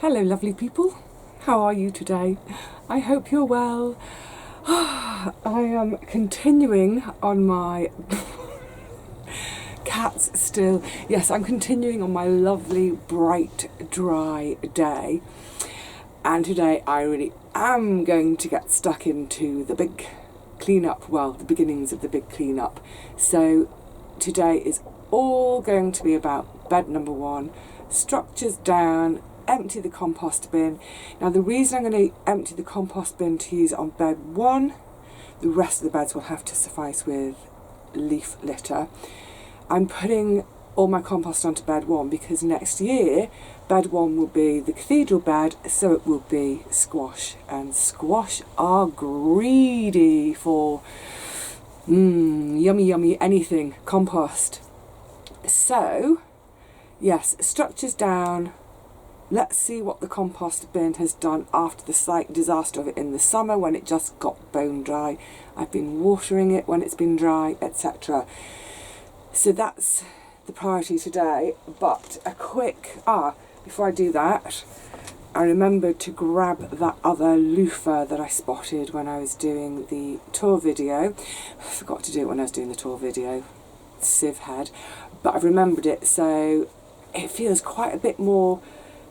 Hello lovely people, how are you today? I hope you're well. I am continuing on my cats still. Yes, I'm continuing on my lovely bright dry day, and today I really am going to get stuck into the big cleanup, well, the beginnings of the big cleanup. So today is all going to be about bed number one, structures down, empty the compost bin. Now the reason I'm going to empty the compost bin to use it on bed one, the rest of the beds will have to suffice with leaf litter. I'm putting all my compost onto bed one because next year bed one will be the cathedral bed, so it will be squash, and squash are greedy for yummy anything compost. So yes, structures down. Let's see what the compost bin has done after the slight disaster of it in the summer when it just got bone dry. I've been watering it when it's been dry, etc. So that's the priority today. But a quick, before I do that, I remembered to grab that other loofah that I spotted when I was doing the tour video. I forgot to do it when I was doing the tour video, sieve head, but I've remembered it, so it feels quite a bit more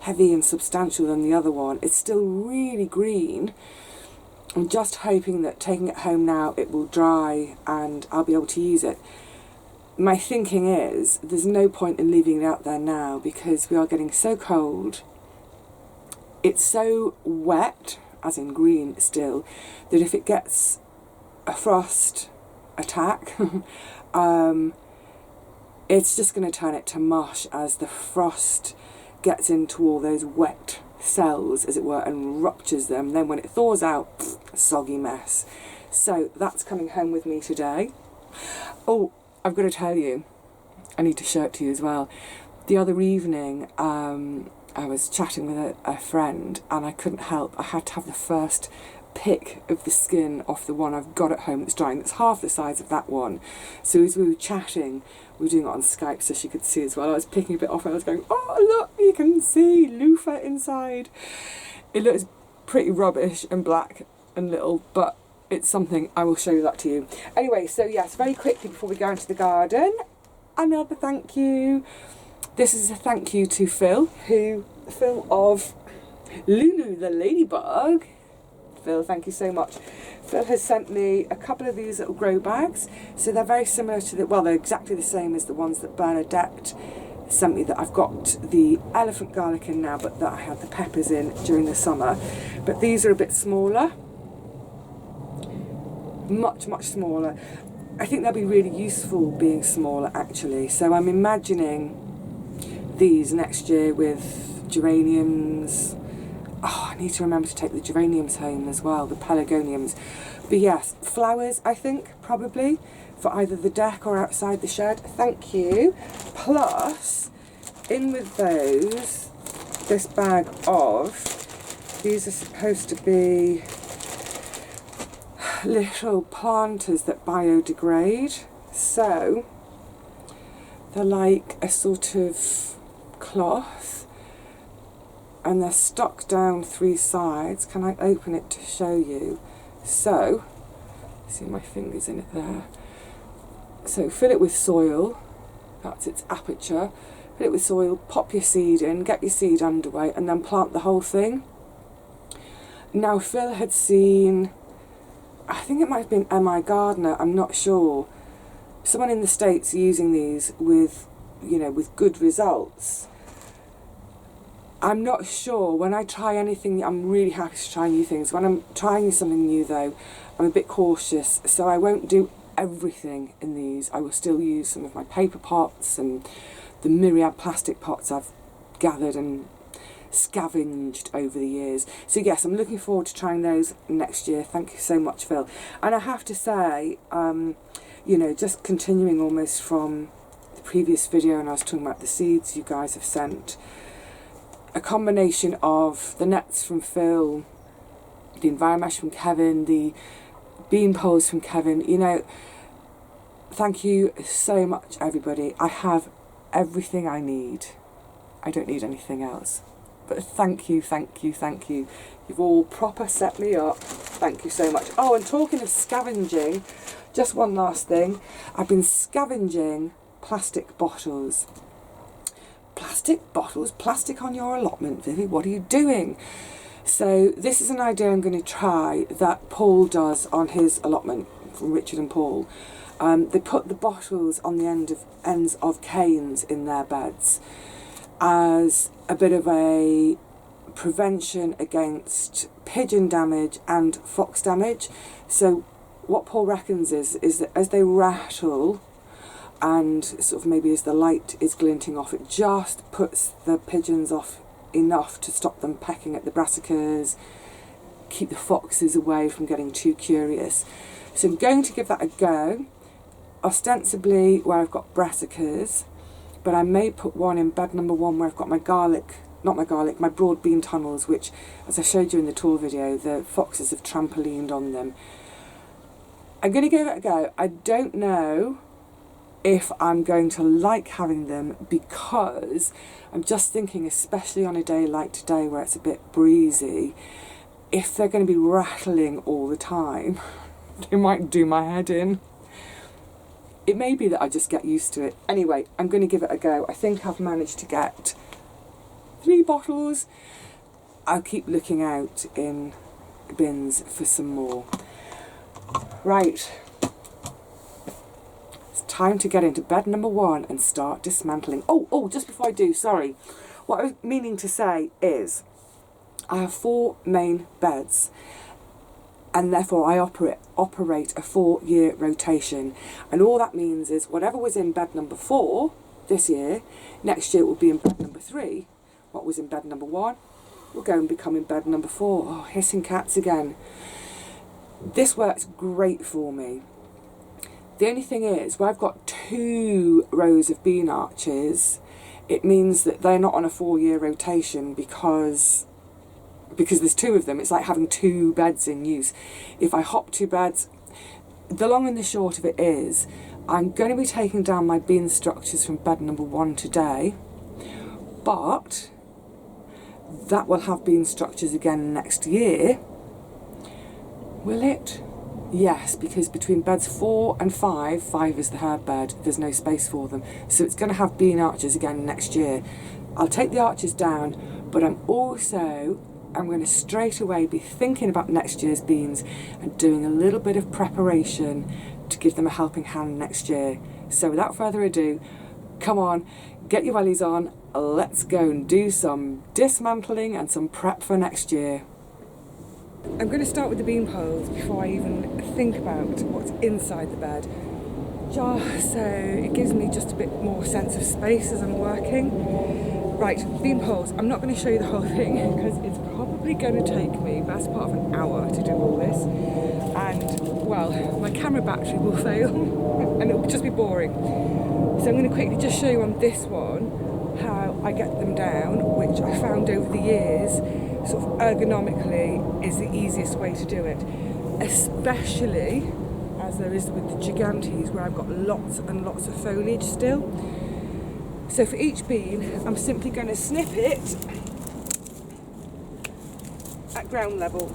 heavy and substantial than the other one. It's still really green. I'm just hoping that taking it home now it will dry and I'll be able to use it. My thinking is there's no point in leaving it out there now because we are getting so cold. It's so wet, as in green still, that if it gets a frost attack, it's just going to turn it to mush as the frost gets into all those wet cells, as it were, and ruptures them. Then when it thaws out, a soggy mess. So that's coming home with me today. Oh, I've got to tell you, I need to show it to you as well. The other evening, I was chatting with a friend and I couldn't help. I had to have the first pick of the skin off the one I've got at home that's drying. That's half the size of that one. So as we were chatting, we were doing it on Skype so she could see as well. I was picking a bit off and I was going, oh look, you can see loofah inside. It looks pretty rubbish and black and little, but it's something. I will show you that to you. Anyway, so yes, very quickly before we go into the garden, another thank you. This is a thank you to Phil of Lulu the Ladybug. Phil, thank you so much. Phil has sent me a couple of these little grow bags. So they're very similar to they're exactly the same as the ones that Bernadette sent me, that I've got the elephant garlic in now, but that I had the peppers in during the summer. But these are a bit smaller. Much smaller. I think they'll be really useful being smaller actually. So I'm imagining these next year with geraniums. Oh, I need to remember to take the geraniums home as well, the pelargoniums. But yes, flowers, I think, probably, for either the deck or outside the shed. Thank you. Plus, in with those, this bag of, these are supposed to be little planters that biodegrade. So, they're like a sort of cloth, and they're stuck down three sides. Can I open it to show you? So, see my fingers in it there. So fill it with soil, that's its aperture. Fill it with soil, pop your seed in, get your seed underway, and then plant the whole thing. Now Phil had seen, I think it might have been M.I. Gardner, I'm not sure, someone in the States using these with, with good results. I'm not sure. When I try anything, I'm really happy to try new things. When I'm trying something new though, I'm a bit cautious, so I won't do everything in these. I will still use some of my paper pots and the myriad plastic pots I've gathered and scavenged over the years. So yes, I'm looking forward to trying those next year. Thank you so much, Phil. And I have to say, just continuing almost from the previous video, and I was talking about the seeds you guys have sent, a combination of the nets from Phil, the Enviromesh from Kevin, the bean poles from Kevin, thank you so much everybody. I have everything I need. I don't need anything else. But thank you, thank you, thank you. You've all proper set me up. Thank you so much. Oh, and talking of scavenging, just one last thing. I've been scavenging plastic bottles. Plastic bottles, plastic on your allotment, Vivi, what are you doing? So this is an idea I'm going to try that Paul does on his allotment, from Richard and Paul. They put the bottles on the ends of canes in their beds as a bit of a prevention against pigeon damage and fox damage. So what Paul reckons is that as they rattle and sort of maybe as the light is glinting off, it just puts the pigeons off enough to stop them pecking at the brassicas, keep the foxes away from getting too curious. So I'm going to give that a go, ostensibly where I've got brassicas, but I may put one in bed number 1 where I've got my my broad bean tunnels, which, as I showed you in the tour video, the foxes have trampolined on them. I'm going to give it a go. I don't know if I'm going to like having them, because I'm just thinking, especially on a day like today where it's a bit breezy, if they're going to be rattling all the time, they might do my head in. It may be that I just get used to it. Anyway, I'm going to give it a go. I think I've managed to get 3 bottles. I'll keep looking out in bins for some more. Right. It's time to get into bed number 1 and start dismantling. Oh, just before I do, sorry. What I was meaning to say is I have 4 main beds, and therefore I operate a 4-year rotation. And all that means is whatever was in bed number 4 this year, next year it will be in bed number 3. What was in bed number 1 will go and become in bed number 4. Oh, hissing cats again. This works great for me. The only thing is, where I've got 2 rows of bean arches, it means that they're not on a 4-year rotation because there's 2 of them. It's like having 2 beds in use. If I hop 2 beds, the long and the short of it is, I'm going to be taking down my bean structures from bed number 1 today, but that will have bean structures again next year. Will it? Yes, because between beds 4 and 5 is the herb bed, there's no space for them. So it's going to have bean arches again next year. I'll take the arches down, but I'm going to straight away be thinking about next year's beans and doing a little bit of preparation to give them a helping hand next year. So without further ado, come on, get your wellies on, let's go and do some dismantling and some prep for next year. I'm going to start with the bean poles before I even think about what's inside the bed, just so it gives me just a bit more sense of space as I'm working. Right, bean poles. I'm not going to show you the whole thing because it's probably going to take me best part of an hour to do all this, and well, my camera battery will fail and it will just be boring. So I'm going to quickly just show you on this one how I get them down, which I found over the years sort of ergonomically is the easiest way to do it, especially as there is with the gigantes where I've got lots and lots of foliage still. So for each bean I'm simply going to snip it at ground level.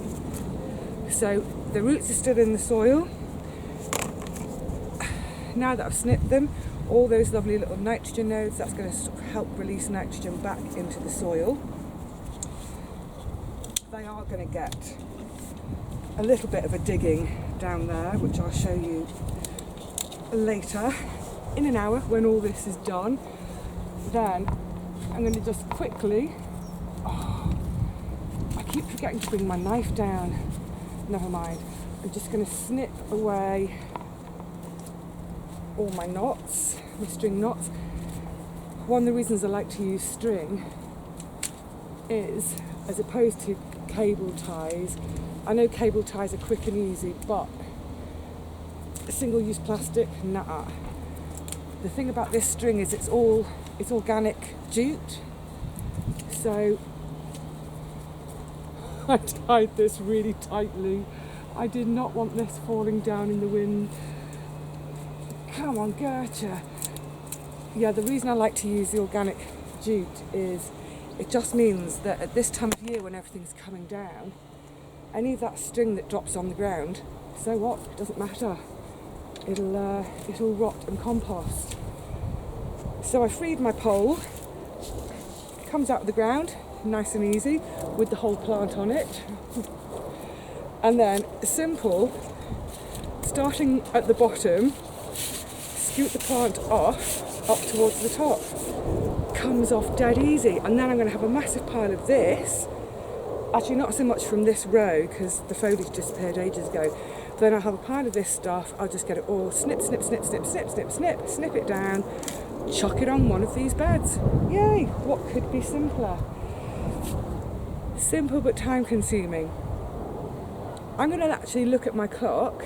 So the roots are still in the soil. Now that I've snipped them, all those lovely little nitrogen nodes, that's going to sort of help release nitrogen back into the soil. They are going to get a little bit of a digging down there, which I'll show you later in an hour when all this is done. Then I'm going to just quickly, I keep forgetting to bring my knife down, never mind, I'm just going to snip away all my knots, my string knots. One of the reasons I like to use string is, as opposed to cable ties, I know cable ties are quick and easy, but single-use plastic, nah. The thing about this string is it's organic jute, so I tied this really tightly. I did not want this falling down in the wind. Come on, Gertrude. Yeah, the reason I like to use the organic jute is It just means that at this time of year when everything's coming down, any of that string that drops on the ground, so what? It doesn't matter. It'll rot and compost. So I freed my pole. It comes out of the ground, nice and easy, with the whole plant on it. And then simple, starting at the bottom, scoot the plant off, up towards the top. Comes off dead easy. And then I'm going to have a massive pile of this. Actually, not so much from this row, because the foliage disappeared ages ago. Then I'll have a pile of this stuff. I'll just get it all snip, snip, snip, snip, snip, snip, snip, snip it down, chuck it on one of these beds. Yay! What could be simpler? Simple but time consuming. I'm going to actually look at my clock,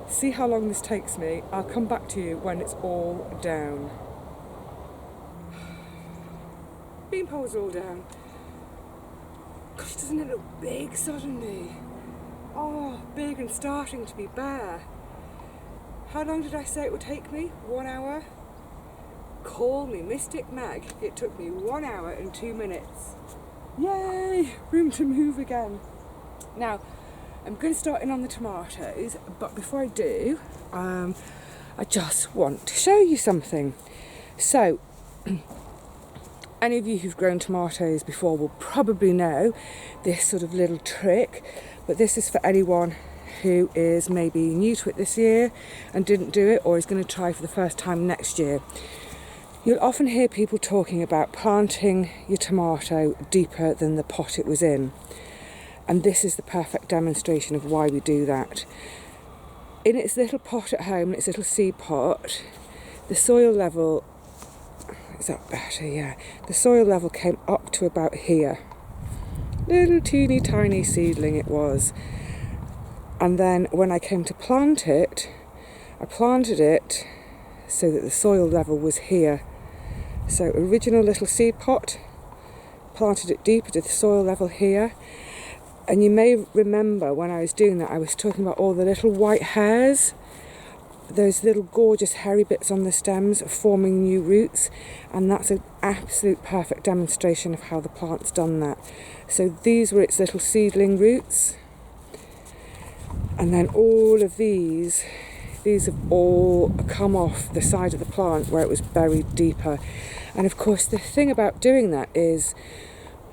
see how long this takes me. I'll come back to you when it's all down. Bean poles are all down. Gosh, doesn't it look big suddenly? Oh, big and starting to be bare. How long did I say it would take me? 1 hour? Call me Mystic Meg. It took me 1 hour and 2 minutes. Yay! Room to move again. Now, I'm going to start in on the tomatoes, but before I do, I just want to show you something. So, any of you who've grown tomatoes before will probably know this sort of little trick, but this is for anyone who is maybe new to it this year and didn't do it, or is going to try for the first time next year. You'll often hear people talking about planting your tomato deeper than the pot it was in. And this is the perfect demonstration of why we do that. In its little pot at home, its little seed pot, the soil level, is that better? Yeah. The soil level came up to about here. Little teeny tiny seedling it was. And then when I came to plant it, I planted it so that the soil level was here. So original little seed pot, planted it deeper to the soil level here. And you may remember when I was doing that, I was talking about all the little white hairs, those little gorgeous hairy bits on the stems forming new roots, and that's an absolute perfect demonstration of how the plant's done that. So these were its little seedling roots, and then all of these have all come off the side of the plant where it was buried deeper. And of course the thing about doing that is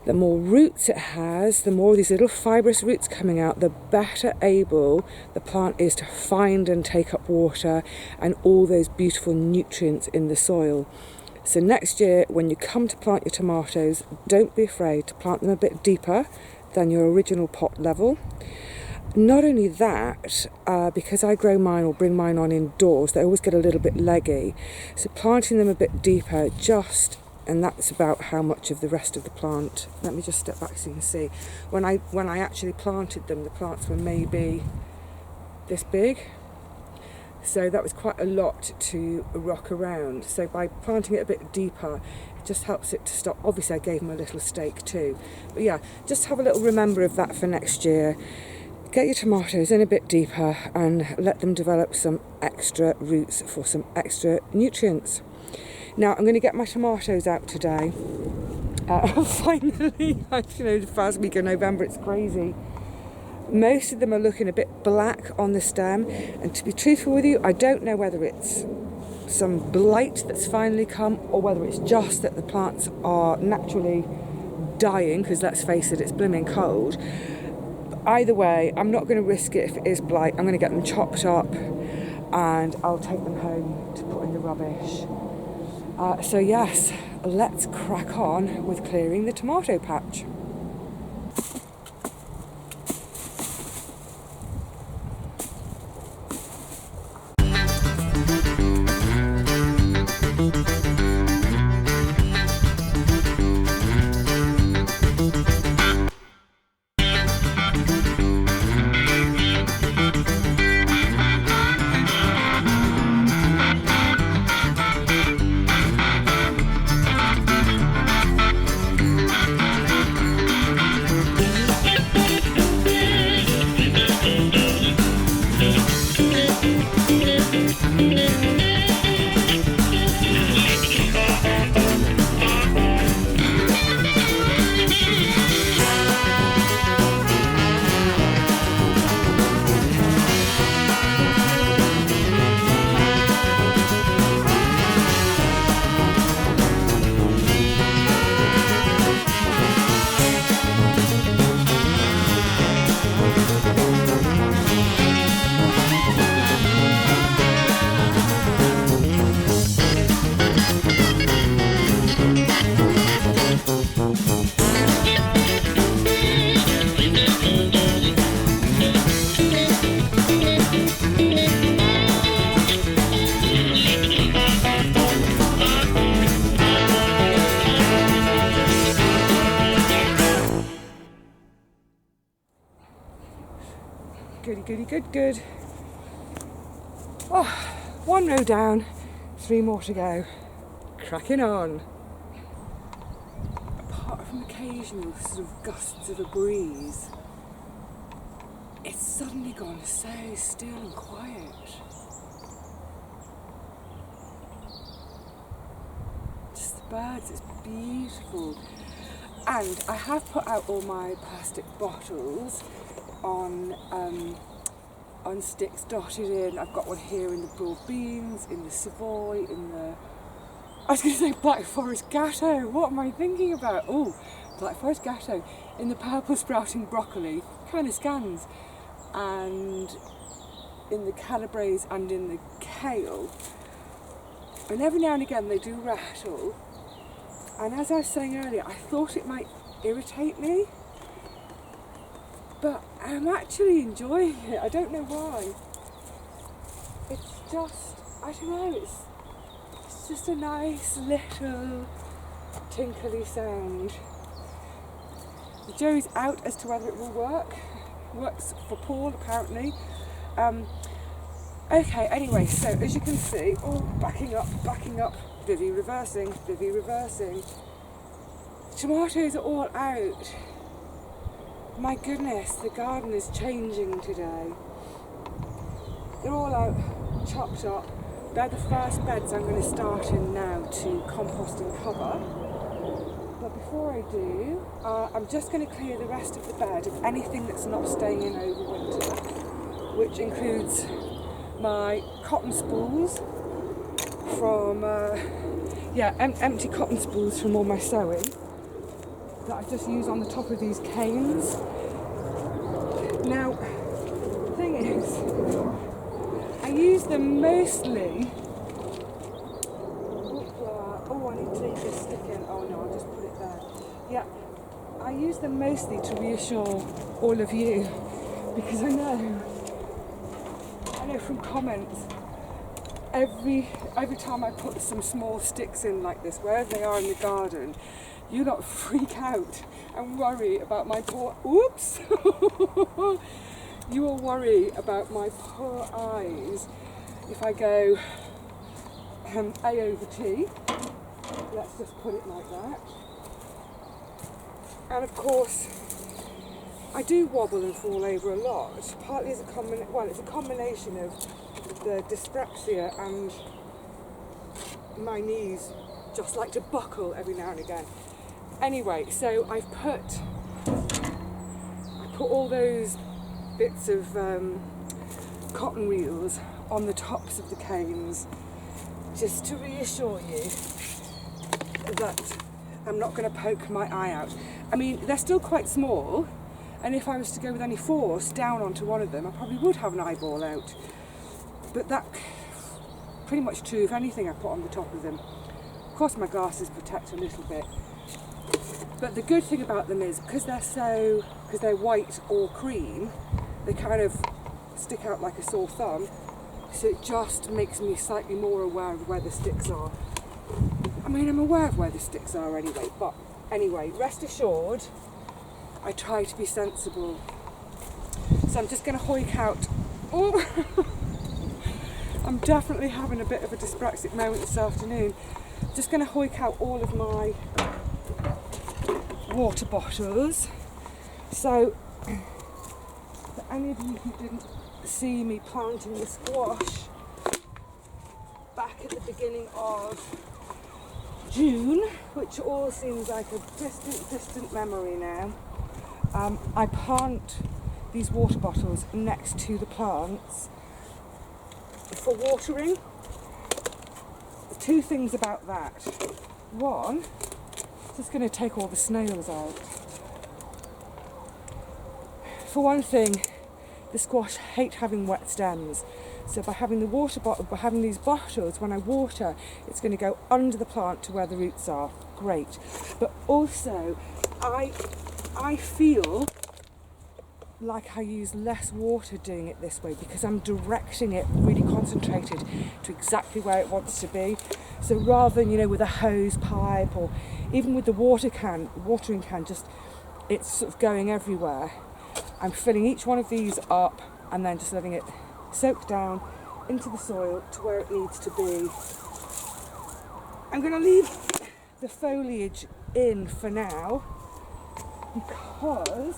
the more roots it has, the more these little fibrous roots coming out, the better able the plant is to find and take up water and all those beautiful nutrients in the soil. So next year, when you come to plant your tomatoes, don't be afraid to plant them a bit deeper than your original pot level. Not only that, because I grow mine or bring mine on indoors, they always get a little bit leggy. So planting them a bit deeper and that's about how much of the rest of the plant. Let me just step back so you can see. When I actually planted them, the plants were maybe this big. So that was quite a lot to rock around. So by planting it a bit deeper, it just helps it to stop. Obviously I gave them a little stake too. But yeah, just have a little remember of that for next year. Get your tomatoes in a bit deeper and let them develop some extra roots for some extra nutrients. Now I'm going to get my tomatoes out today. Finally, the first week of November, it's crazy. Most of them are looking a bit black on the stem, and to be truthful with you, I don't know whether it's some blight that's finally come or whether it's just that the plants are naturally dying, because let's face it, it's blooming cold. Either way, I'm not going to risk it if it is blight. I'm going to get them chopped up and I'll take them home to put in the rubbish. So yes, let's crack on with clearing the tomato patch. Goody, goody, good, good. Oh, 1 row down, 3 more to go. Cracking on. Apart from occasional sort of gusts of a breeze, it's suddenly gone so still and quiet. Just the birds, it's beautiful. And I have put out all my plastic bottles on sticks dotted in. I've got one here in the broad beans, in the Savoy, in the... I was going to say Black Forest Gatto. What am I thinking about? Oh, Black Forest Gatto. In the purple sprouting broccoli, kind of scans. And in the calabrese and in the kale. And every now and again they do rattle. And as I was saying earlier, I thought it might irritate me. But I'm actually enjoying it. I don't know why. It's just, I don't know, it's just a nice little tinkly sound. The jury's out as to whether it will work. It works for Paul apparently. Okay, anyway, so as you can see, backing up, Vivi reversing. The tomatoes are all out. My goodness, the garden is changing today. They're all out, chopped up. They're the first beds I'm going to start in now to compost and cover. But before I do, I'm just going to clear the rest of the bed of anything that's not staying in over winter, which includes my cotton spools from, empty cotton spools from all my sewing that I just use on the top of these canes. Now, the thing is, I use them mostly... I need to leave this stick in. Oh no, I'll just put it there. Yeah, I use them mostly to reassure all of you, because I know from comments, every time I put some small sticks in like this, wherever they are in the garden, you lot freak out and worry about my poor... Oops! You will worry about my poor eyes if I go A over T. Let's just put it like that. And of course, I do wobble and fall over a lot. Partly as it's a combination of the dyspraxia and my knees just like to buckle every now and again. Anyway, so I put all those bits of cotton reels on the tops of the canes just to reassure you that I'm not going to poke my eye out. I mean, they're still quite small, and if I was to go with any force down onto one of them, I probably would have an eyeball out. But that's pretty much true of anything I put on the top of them. Of course my glasses protect a little bit. But the good thing about them is, because they're white or cream, they kind of stick out like a sore thumb, so it just makes me slightly more aware of where the sticks are. I mean, I'm aware of where the sticks are anyway, but anyway, rest assured, I try to be sensible. So I'm just going to hoik out... Oh! I'm definitely having a bit of a dyspraxic moment this afternoon. Just going to hoik out all of my water bottles. So, for any of you who didn't see me planting the squash back at the beginning of June, which all seems like a distant memory now, I plant these water bottles next to the plants for watering. Two things about that. One, just going to take all the snails out. For one thing, the squash hate having wet stems, so by having these bottles, when I water, it's going to go under the plant to where the roots are. Great. But also, I feel like I use less water doing it this way, because I'm directing it really concentrated to exactly where it wants to be. So rather than, with a hose pipe, or even with the watering can, just it's sort of going everywhere. I'm filling each one of these up and then just letting it soak down into the soil to where it needs to be. I'm going to leave the foliage in for now because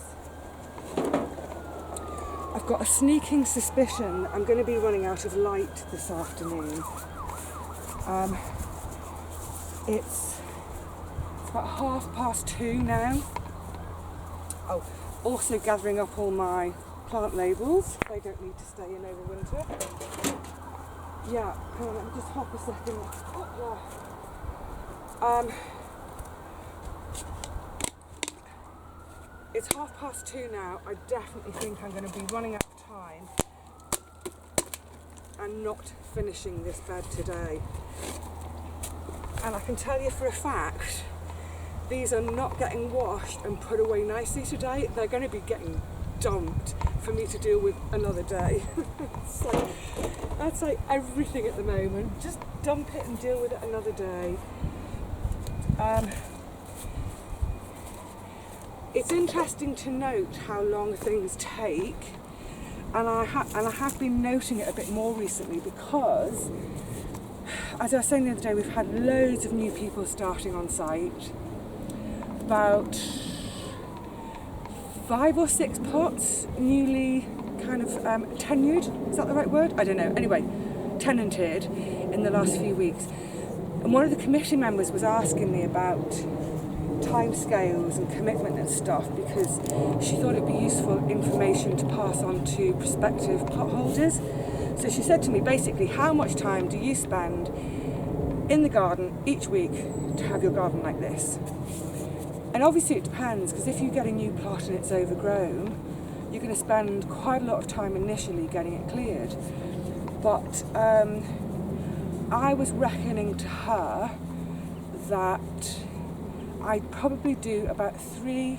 I've got a sneaking suspicion I'm going to be running out of light this afternoon. It's about 2:30 now. Oh, also gathering up all my plant labels. They don't need to stay in over winter. Yeah, come on, let me just hop a second. It's 2:30 now. I definitely think I'm going to be running out of time and not finishing this bed today. And I can tell you for a fact, these are not getting washed and put away nicely today. They're going to be getting dumped for me to deal with another day. So that's like everything at the moment. Just dump it and deal with it another day. It's interesting to note how long things take, and I have been noting it a bit more recently because, as I was saying the other day, we've had loads of new people starting on site. About 5 or 6 pots newly kind of tenured, is that the right word? I don't know. Anyway, tenanted in the last few weeks. And one of the committee members was asking me about timescales and commitment and stuff because she thought it'd be useful information to pass on to prospective plot holders. So she said to me basically, how much time do you spend in the garden each week to have your garden like this? And obviously it depends, because if you get a new plot and it's overgrown, you're going to spend quite a lot of time initially getting it cleared. But I was reckoning to her that I'd probably do about 3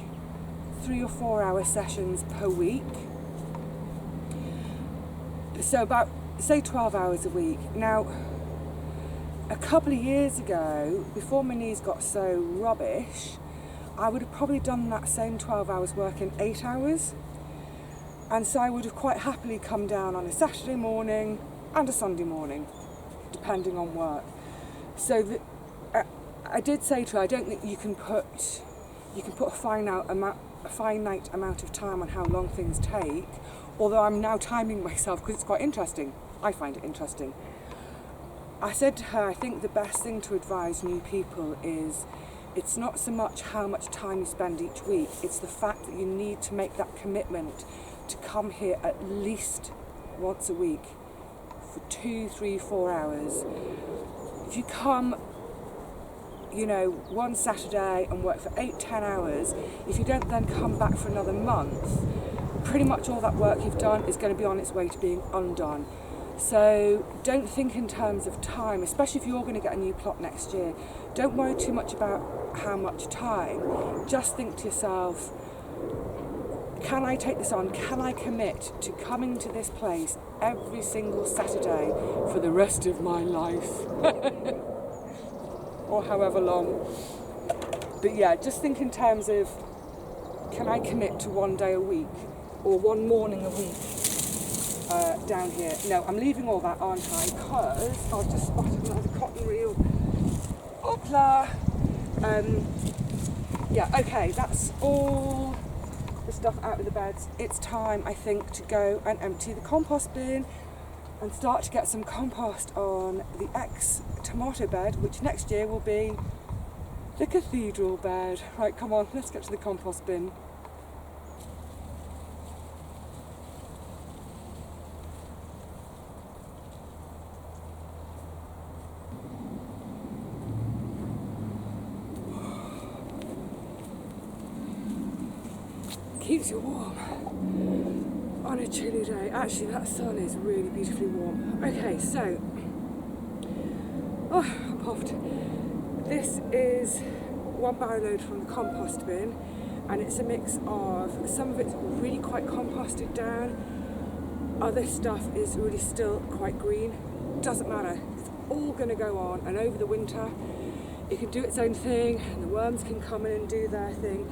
or 4 hour sessions per week. So about, say, 12 hours a week. Now, a couple of years ago, before my knees got so rubbish, I would have probably done that same 12 hours work in 8 hours. And so I would have quite happily come down on a Saturday morning and a Sunday morning, depending on work. So I did say to her, I don't think you can put a finite amount of time on how long things take, although I'm now timing myself because it's quite interesting. I find it interesting. I said to her, I think the best thing to advise new people is it's not so much how much time you spend each week, it's the fact that you need to make that commitment to come here at least once a week for 2, 3, 4 hours. If you come, one Saturday and work for 8, 10 hours, if you don't then come back for another month, pretty much all that work you've done is going to be on its way to being undone. So don't think in terms of time, especially if you're going to get a new plot next year. Don't worry too much about how much time. Just think to yourself, can I take this on? Can I commit to coming to this place every single Saturday for the rest of my life? Or however long. But yeah, just think in terms of, can I commit to 1 day a week or 1 morning a week down here? No, I'm leaving all that, aren't I? Because I've just spotted another cotton reel. Hopla! Yeah, okay, that's all the stuff out of the beds. It's time, I think, to go and empty the compost bin and start to get some compost on the ex-tomato bed, which next year will be the cathedral bed. Right, come on, let's get to the compost bin. Keeps you warm on a chilly day. Actually, that sun is really beautifully warm. Okay, so, I'm puffed. This is 1 barrow load from the compost bin, and it's a mix of, some of it's really quite composted down, other stuff is really still quite green. Doesn't matter, it's all going to go on, and over the winter it can do its own thing, and the worms can come in and do their thing.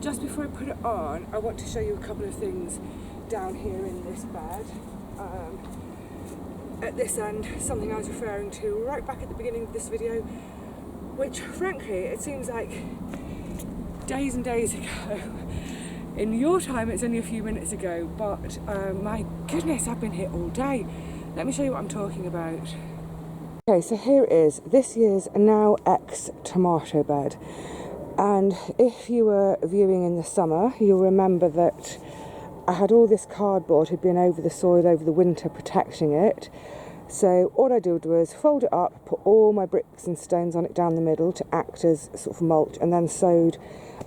just before I put it on, I want to show you a couple of things down here in this bed. At this end, something I was referring to right back at the beginning of this video, which frankly, it seems like days and days ago. In your time, it's only a few minutes ago, but my goodness, I've been here all day. Let me show you what I'm talking about. Okay, so here it is, this year's now ex-tomato bed. And if you were viewing in the summer, you'll remember that I had all this cardboard had been over the soil over the winter protecting it. So all I did was fold it up, put all my bricks and stones on it down the middle to act as sort of mulch, and then sowed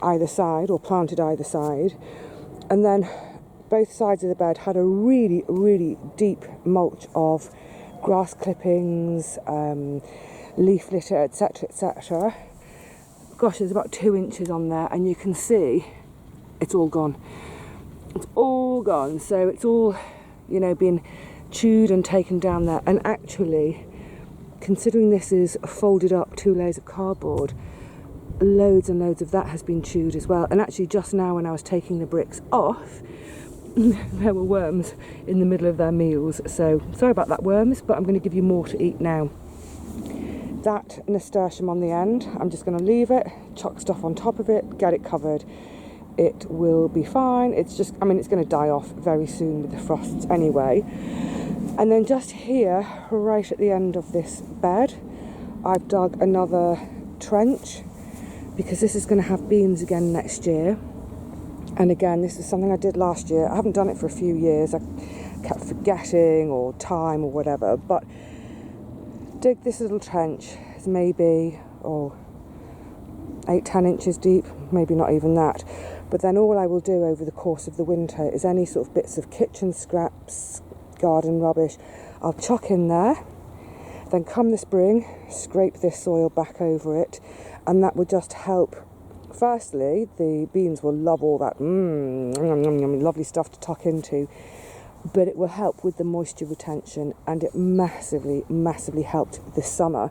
either side or planted either side. And then both sides of the bed had a really, really deep mulch of grass clippings, leaf litter, etc., etc. Gosh, there's about 2 inches on there, and you can see it's all gone. It's all gone, so it's all, you know, been chewed and taken down there. And actually, considering this is folded up 2 layers of cardboard, loads and loads of that has been chewed as well. And actually, just now when I was taking the bricks off, there were worms in the middle of their meals. So sorry about that, worms, but I'm going to give you more to eat now. That nasturtium on the end, I'm just going to leave it, chuck stuff on top of it, get it covered. It will be fine. It's just, I mean, it's going to die off very soon with the frosts anyway. And then just here, right at the end of this bed, I've dug another trench because this is going to have beans again next year. And again, this is something I did last year. I haven't done it for a few years. I kept forgetting or time or whatever, but dig this little trench. It's maybe 8-10 inches deep, maybe not even that. But then all I will do over the course of the winter is any sort of bits of kitchen scraps, garden rubbish, I'll chuck in there. Then come the spring, scrape this soil back over it, and that will just help. Firstly, the beans will love all that lovely stuff to tuck into, but it will help with the moisture retention, and it massively, massively helped this summer.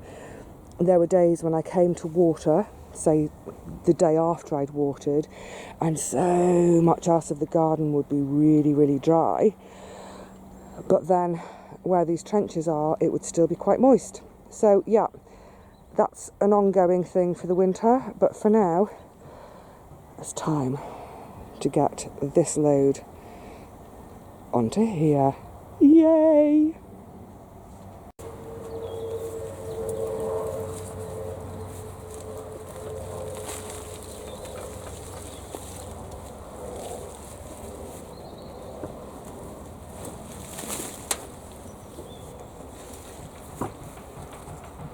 There were days when I came to water, say the day after I'd watered, and so much else of the garden would be really, really dry. But then where these trenches are, it would still be quite moist. So yeah, that's an ongoing thing for the winter, but for now, it's time to get this load onto here. Yay!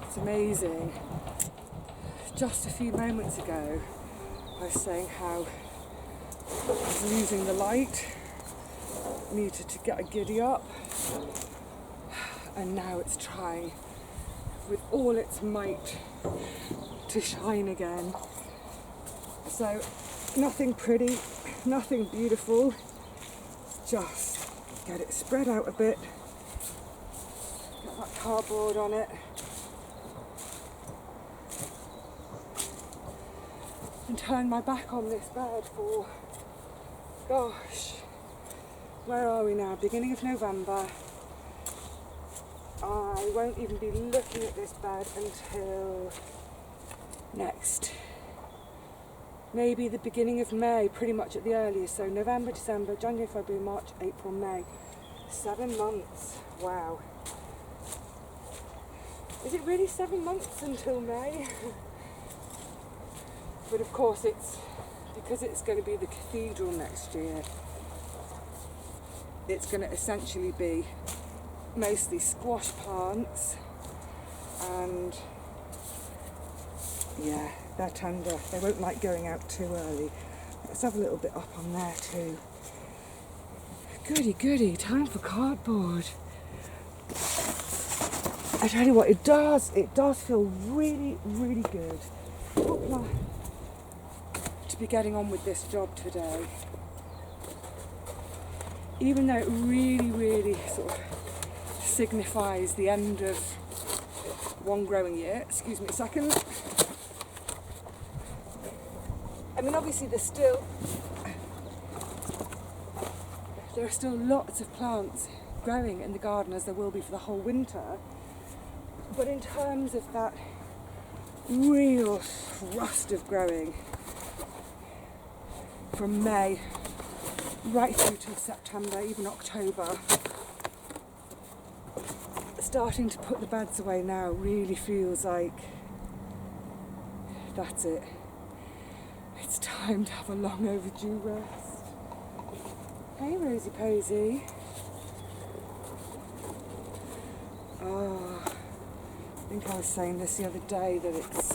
It's amazing. Just a few moments ago, I was saying how I was losing the light, needed to get a giddy up, and now it's trying with all its might to shine again. So nothing pretty, nothing beautiful, just get it spread out a bit, get that cardboard on it, and turn my back on this bed for, gosh, where are we now? Beginning of November. I won't even be looking at this bed until next, maybe the beginning of May, pretty much at the earliest. So November, December, January, February, March, April, May. 7 months. Wow. Is it really 7 months until May? But of course it's, because it's going to be the cathedral next year, it's going to essentially be mostly squash plants, and yeah, they're tender. They won't like going out too early. Let's have a little bit up on there too. Goody goody, time for cardboard. I tell you what, it does feel really, really good to be getting on with this job today. Even though it really, really sort of signifies the end of one growing year. Excuse me a second. I mean, obviously there are still lots of plants growing in the garden, as there will be for the whole winter. But in terms of that real thrust of growing from May right through till September, even October, starting to put the beds away now really feels like that's it. It's time to have a long overdue rest. Hey, Rosie Posy. Oh, I think I was saying this the other day that it's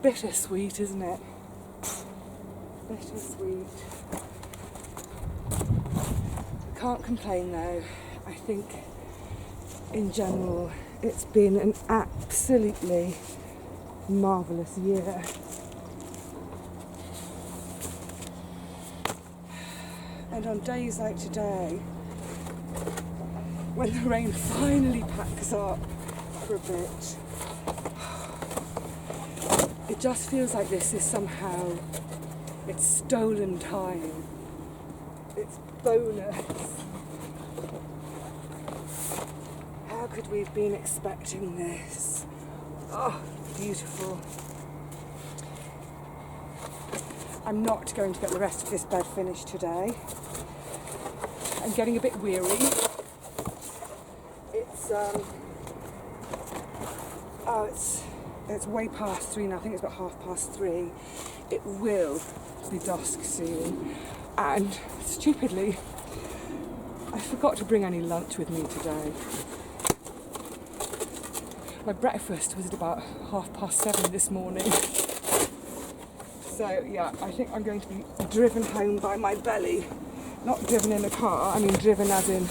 bittersweet, isn't it? Bittersweet. I can't complain though. I think in general it's been an absolutely marvellous year. And on days like today, when the rain finally packs up for a bit, it just feels like this is somehow, it's stolen time. It's bonus. How could we have been expecting this? Oh, beautiful. I'm not going to get the rest of this bed finished today. I'm getting a bit weary. It's way past 3 now. I think it's about 3:30. It will be dusk soon. And stupidly, I forgot to bring any lunch with me today. My breakfast was at about 7:30 this morning. So yeah, I think I'm going to be driven home by my belly. Not driven in a car, I mean driven as in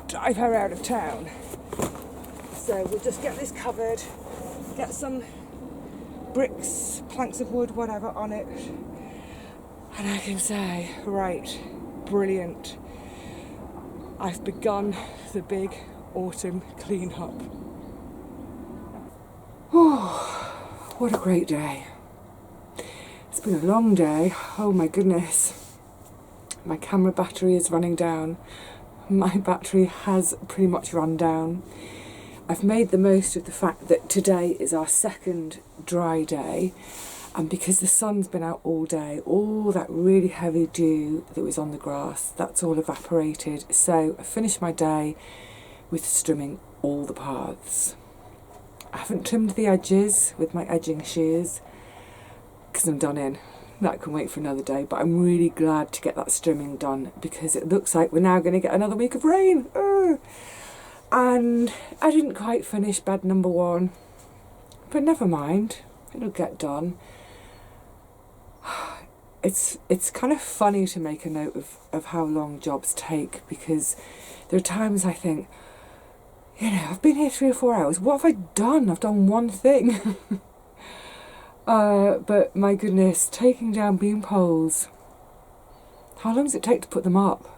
drive her out of town. So we'll just get this covered, get some bricks, planks of wood, whatever on it, and I can say, right, brilliant. I've begun the big autumn clean-up. Oh, what a great day. It's been a long day. Oh my goodness. My camera battery is running down. My battery has pretty much run down. I've made the most of the fact that today is our second dry day, and because the sun's been out all day, all that really heavy dew that was on the grass, that's all evaporated. So I finished my day with trimming all the paths. I haven't trimmed the edges with my edging shears because I'm done in. That can wait for another day, but I'm really glad to get that trimming done because it looks like we're now going to get another week of rain. And I didn't quite finish bed number 1, but never mind, it'll get done. It's kind of funny to make a note of how long jobs take, because there are times I think, you know, I've been here 3 or 4 hours, what have I done? I've done one thing. But my goodness, taking down beam poles, how long does it take to put them up?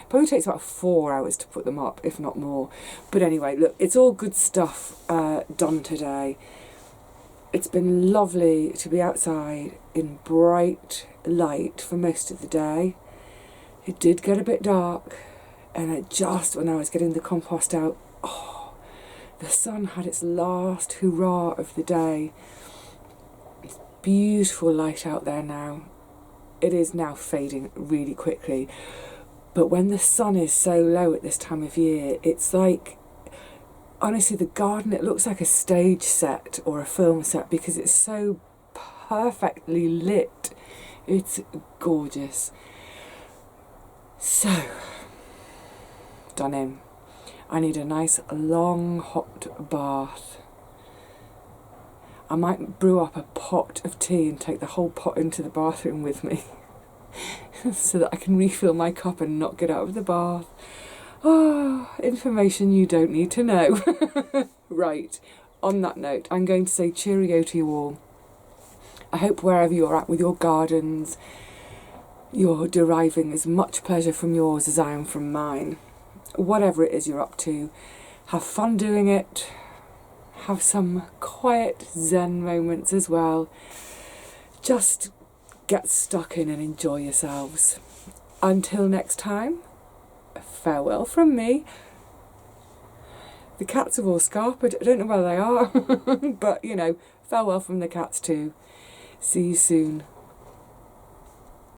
Probably takes about 4 hours to put them up, if not more. But anyway, look, it's all good stuff done today. It's been lovely to be outside in bright light for most of the day. It did get a bit dark, and just when I was getting the compost out, oh, the sun had its last hurrah of the day. It's beautiful light out there now. It is now fading really quickly. But when the sun is so low at this time of year, it's like, honestly, the garden, it looks like a stage set or a film set because it's so perfectly lit. It's gorgeous. So, done in. I need a nice long hot bath. I might brew up a pot of tea and take the whole pot into the bathroom with me so that I can refill my cup and not get out of the bath. Oh, information you don't need to know. Right, on that note, I'm going to say cheerio to you all. I hope wherever you're at with your gardens, you're deriving as much pleasure from yours as I am from mine. Whatever it is you're up to, have fun doing it, have some quiet Zen moments as well. Just get stuck in and enjoy yourselves. Until next time, farewell from me. The cats have all scarpered. I don't know where they are, but you know, farewell from the cats too. See you soon.